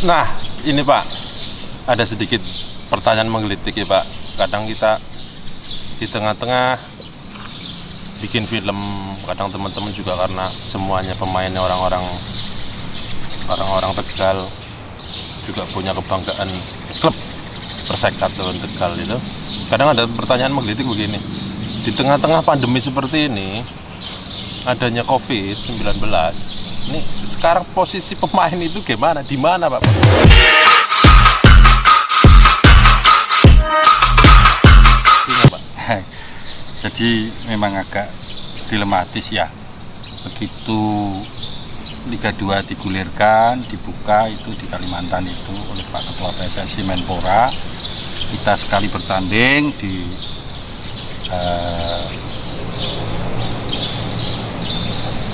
Nah, ini Pak, ada sedikit pertanyaan menggelitik ya Pak. Kadang kita di tengah-tengah bikin film, kadang teman-teman juga karena semuanya pemainnya orang-orang Tegal, juga punya kebanggaan klub Persekat Lawan Tegal itu. Kadang ada pertanyaan menggelitik begini, di tengah-tengah pandemi seperti ini, adanya COVID-19, ini sekarang posisi pemain itu gimana? Di mana Pak? Jadi memang agak dilematis ya. Begitu Liga 2 digulirkan, dibuka itu di Kalimantan itu oleh Pak Ketua PSSI Menpora, kita sekali bertanding di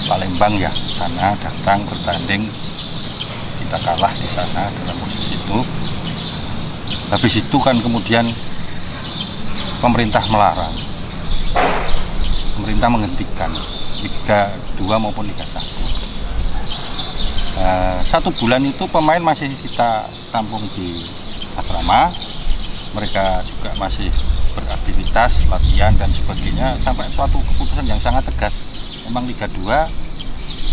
Palembang ya, sana datang bertanding, kita kalah di sana dalam posisi itu. Habis itu kan kemudian pemerintah melarang, pemerintah menghentikan Liga 2 maupun Liga 1. 1 bulan itu pemain masih kita tampung di asrama, mereka juga masih beraktivitas, latihan dan sebagainya, sampai suatu keputusan yang sangat tegas. Memang Liga 2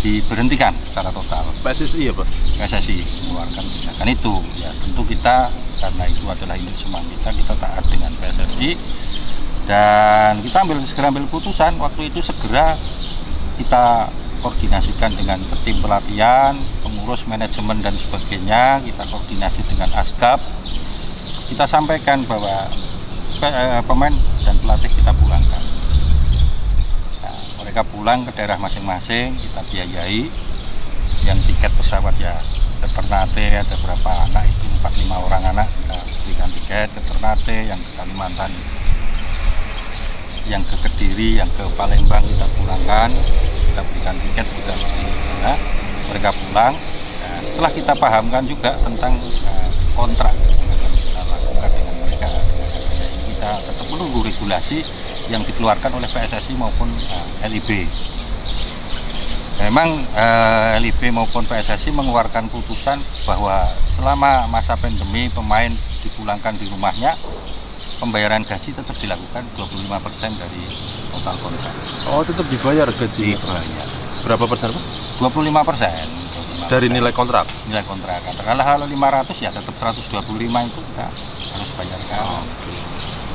diberhentikan secara total. PSSI ya Pak? PSSI mengeluarkan kebijakan itu. Ya tentu kita, karena itu adalah induk semang kita taat dengan PSSI. Dan kita segera ambil keputusan, waktu itu segera kita koordinasikan dengan tim pelatihan, pengurus manajemen dan sebagainya, kita koordinasi dengan ASGAP, kita sampaikan bahwa pemain dan pelatih kita pulangkan. Nah, mereka pulang ke daerah masing-masing, kita biayai, yang tiket pesawat ya ke Ternate, ada berapa anak itu, 4-5 orang anak, kita berikan tiket ke Ternate, yang ke Kalimantan, yang ke Kediri, yang ke Palembang kita pulangkan, kita berikan tiket juga nah, mereka pulang. Nah, setelah kita pahamkan juga tentang kontrak yang akan kita lakukan dengan mereka, kita tetap menunggu regulasi yang dikeluarkan oleh PSSI maupun LIB. Memang LIB maupun PSSI mengeluarkan putusan bahwa selama masa pandemi pemain dipulangkan di rumahnya, pembayaran gaji tetap dilakukan 25% dari total kontrak. Oh, tetap dibayar gaji? Dibayar. Berapa persen Pak? 25%. Dari nilai kontrak? Nilai kontrak. Katakanlah kalau 500 ya tetap 125 itu kita harus bayarkan. Oh, okay.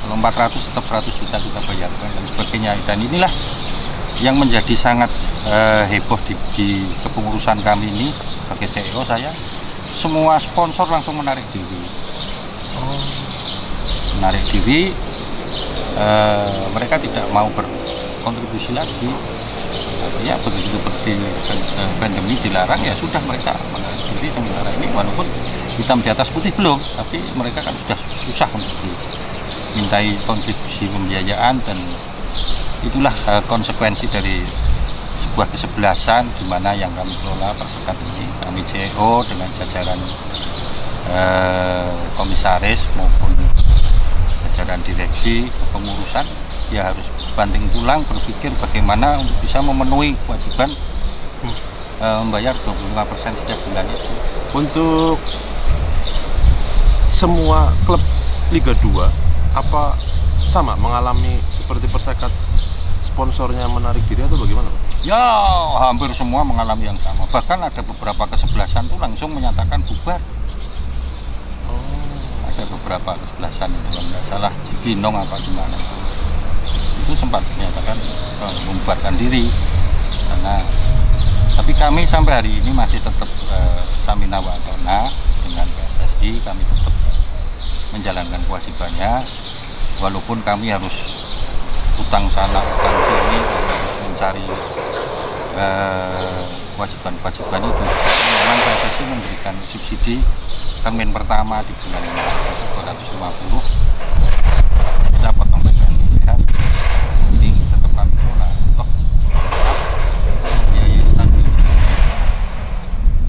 Kalau 400 tetap 100 juta kita bayarkan dan sebagainya. Dan inilah yang menjadi sangat heboh di kepengurusan kami ini sebagai CEO saya. Semua sponsor langsung menarik diri. Menarik diri, mereka tidak mau berkontribusi lagi. Artinya begitu pandemi dilarang ya sudah, mereka menarik diri sementara ini, walaupun hitam di atas putih belum, tapi mereka kan sudah susah untuk dimintai kontribusi pembiayaan, dan itulah konsekuensi dari sebuah kesebelasan di mana yang kami kelola Persekat ini, kami CEO dengan jajaran komisaris maupun jajaran direksi kepengurusan ya harus banting tulang berpikir bagaimana untuk bisa memenuhi kewajiban membayar 25% setiap bulan itu. Untuk semua klub Liga 2 apa sama mengalami seperti Persekat, sponsornya menarik diri atau bagaimana Pak? Ya hampir semua mengalami yang sama, bahkan ada beberapa kesebelasan tuh langsung menyatakan bubar. Ada beberapa kesebelasan itu kalau nggak salah Cibinong apa gimana itu sempat menyatakan membubarkan diri karena, tapi kami sampai hari ini masih tetap Samina wa Atona dengan PSSI, kami tetap menjalankan kewajibannya walaupun kami harus utang sana utang sini, harus mencari kewajiban-kewajiban itu. Memang PSSI memberikan subsidi termin pertama di bulan Maret 250, kita potong BPN, ini tetap kami kelola. Toh biaya tadi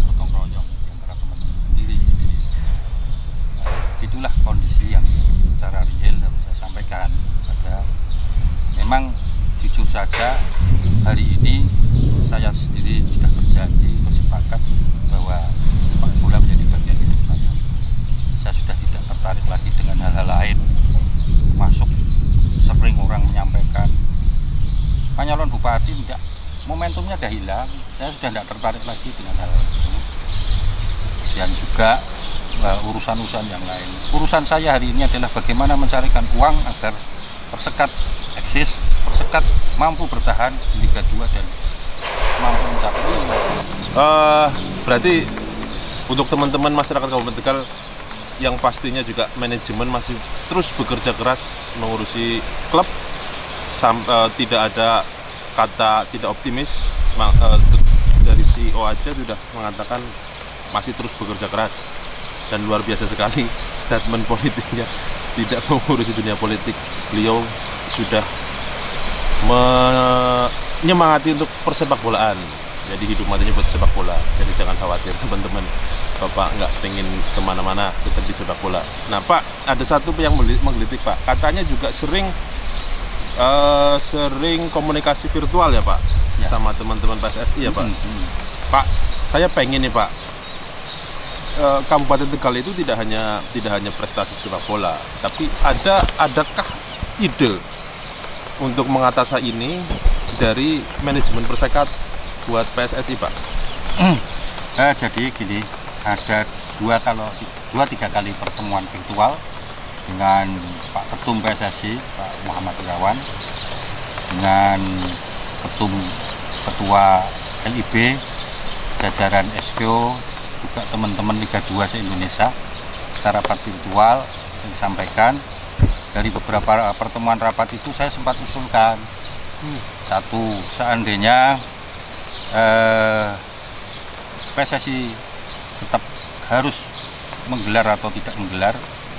potong royong di antara teman-teman sendiri. Jadi itulah kondisi yang secara real harus saya sampaikan. Memang jujur saja hari ini saya sendiri sudah berjanji, bersepakat bahwa sepak bola menjadi bagian hidup saya. lagi dengan hal-hal lain, masuk sering orang menyampaikan Pak Nyalon Bupati tidak, momentumnya sudah hilang, saya sudah tidak tertarik lagi dengan hal itu. Dan juga urusan-urusan yang lain. Urusan saya hari ini adalah bagaimana mencarikan uang agar Persekat eksis, Persekat mampu bertahan di Liga 2 dan mampu mencapai berarti untuk teman-teman masyarakat Kabupaten Tegal yang pastinya juga manajemen masih terus bekerja keras mengurusi klub, tidak ada kata tidak optimis. Dari CEO aja sudah mengatakan masih terus bekerja keras, dan luar biasa sekali statement politiknya, tidak mengurusi dunia politik. Beliau sudah menyemangati untuk persepak bolaan, jadi hidup matinya buat sepak bola. Jadi jangan khawatir teman-teman, Bapak nggak pengen kemana-mana, tetap di sepak bola. Nah Pak, ada satu yang menggelitik Pak, katanya juga sering komunikasi virtual ya Pak, ya, sama teman-teman PSSI ya Pak. Pak, saya pengen nih Pak, Kabupaten Tegal itu tidak hanya prestasi sepak bola, tapi adakah ide untuk mengatasi ini dari manajemen Persekat buat PSSI Pak? Jadi gini, ada 2-3 kali pertemuan virtual dengan Pak Ketum PSSI, Pak Muhammad Irawan, dengan Ketua LIB, jajaran SKO, juga teman-teman Liga 2 se-Indonesia. Kita rapat virtual, yang disampaikan dari beberapa pertemuan rapat itu saya sempat usulkan, satu, seandainya PSSI tetap harus menggelar atau tidak menggelar,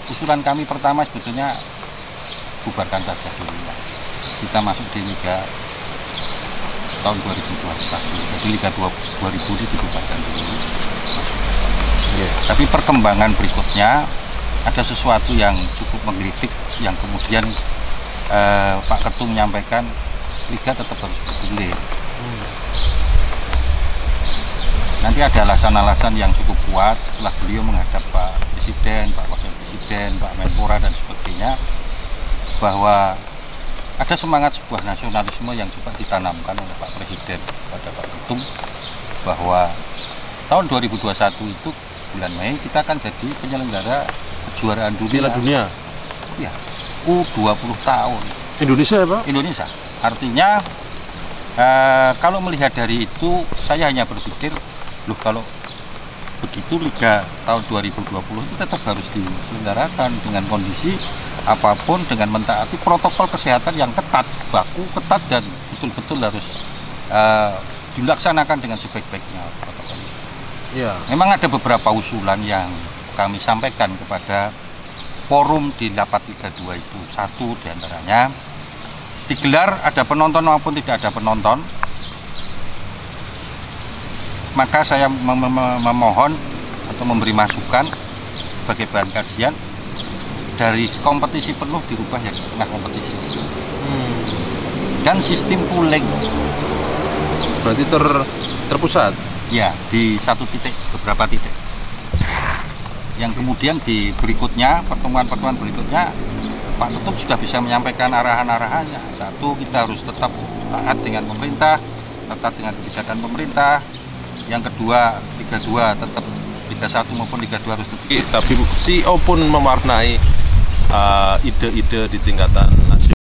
usulan kami pertama sebetulnya bubarkan saja dulu ya. Kita masuk di Liga tahun 2021, jadi Liga 2000 itu dibubarkan dulu. Tapi perkembangan berikutnya ada sesuatu yang cukup menggelitik, yang kemudian Pak Ketum menyampaikan Liga tetap harus bergulir. Nanti ada alasan-alasan yang cukup kuat setelah beliau menghadap Pak Presiden, Pak Wakil Presiden, Pak Menpora dan sebagainya, bahwa ada semangat sebuah nasionalisme yang juga ditanamkan oleh Pak Presiden pada Pak Ketum, bahwa tahun 2021 itu bulan Mei kita akan jadi penyelenggara kejuaraan dunia. Piala Dunia. Ya, U20 tahun. Indonesia ya Pak? Indonesia. Artinya kalau melihat dari itu, saya hanya berpikir, loh kalau begitu Liga tahun 2020 itu tetap harus diselenggarakan dengan kondisi apapun, dengan mentaati protokol kesehatan yang ketat, baku, ketat, dan betul-betul harus dilaksanakan dengan sebaik-baiknya protokol. Ya. Memang ada beberapa usulan yang kami sampaikan kepada forum di rapat Liga 2 itu. Satu diantaranya, digelar ada penonton maupun tidak ada penonton, maka saya memohon atau memberi masukan sebagai bahan kajian, dari kompetisi penuh dirubah jadi setengah kompetisi. Dan sistem pooling. Berarti terpusat? Ya, di satu titik, beberapa titik. Yang kemudian di berikutnya, pertemuan-pertemuan berikutnya, Pak Ketum sudah bisa menyampaikan arahan-arahannya. Satu, kita harus tetap taat dengan pemerintah, taat dengan kebijakan pemerintah. Yang kedua, Liga 2 tetap, Liga 1 maupun Liga 2 harus tetap. Tapi CEO pun mewarnai ide-ide di tingkatan nasional.